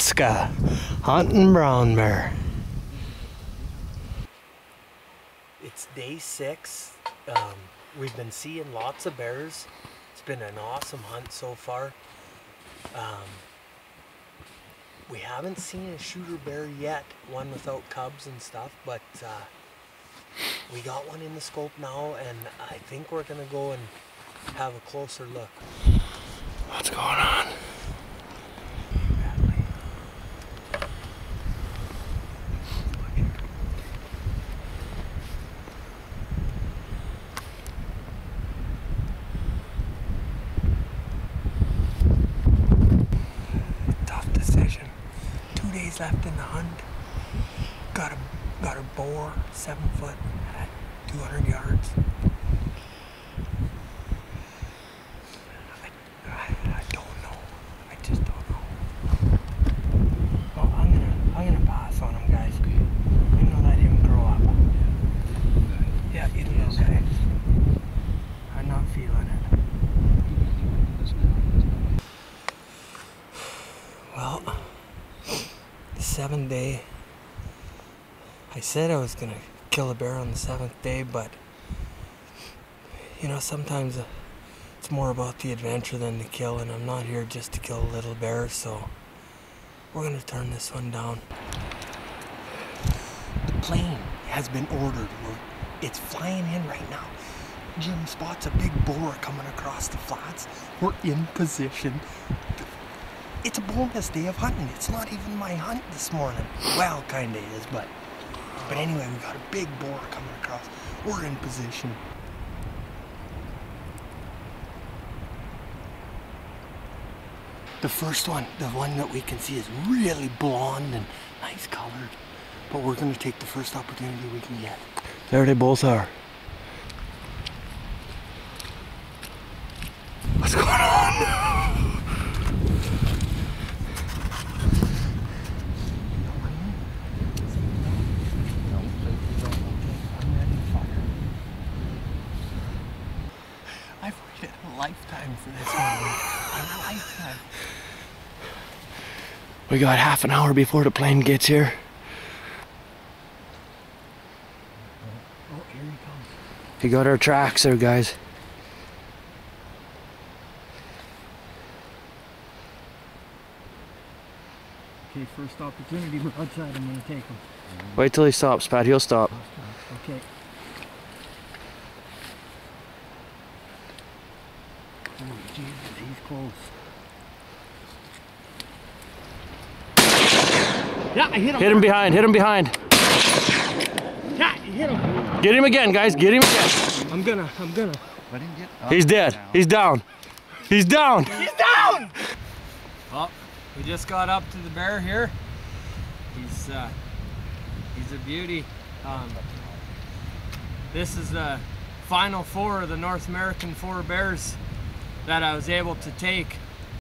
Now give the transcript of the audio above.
Alaska, hunting brown bear. It's day 6. We've been seeing lots of bears. It's been an awesome hunt so far. We haven't seen a shooter bear yet, one without cubs and stuff, but we got one in the scope now, and I think we're gonna go and have a closer look. What's going on? Tough decision. 2 days left in the hunt. Got a boar, 7 foot at 200 yards. I don't know. I just don't know. Well, I'm gonna pass on him, guys. I'm gonna let him grow up. Yeah, you do okay. I'm not feeling it. Well, the 7th day. I said I was gonna kill a bear on the 7th day, but you know, sometimes it's more about the adventure than the kill, and I'm not here just to kill a little bear, so we're gonna turn this one down. The plane has been ordered. It's flying in right now. Jim spots a big boar coming across the flats. We're in position. It's a bonus day of hunting. It's not even my hunt this morning. Well, kinda is, but anyway, we got a big boar coming across. We're in position. The first one, the one that we can see, is really blonde and nice colored. But we're gonna take the first opportunity we can get. There they both are. What's going on? I've waited a lifetime for this one. A lifetime. We got half an hour before the plane gets here. Oh, here he comes. We got our tracks there, guys. Okay, first opportunity, we're outside, I'm gonna take him. Wait till he stops, Pat. He'll stop. Okay. Oh, Jesus, he's close. Yeah, I hit him. Hit him behind, hit him behind. Yeah, you hit him. Get him again, guys, get him again. I'm gonna. Let him get up. He's dead. He's down. He's down. He's down! Well, we just got up to the bear here. He's a beauty. This is the final 4 of the North American 4 bears that I was able to take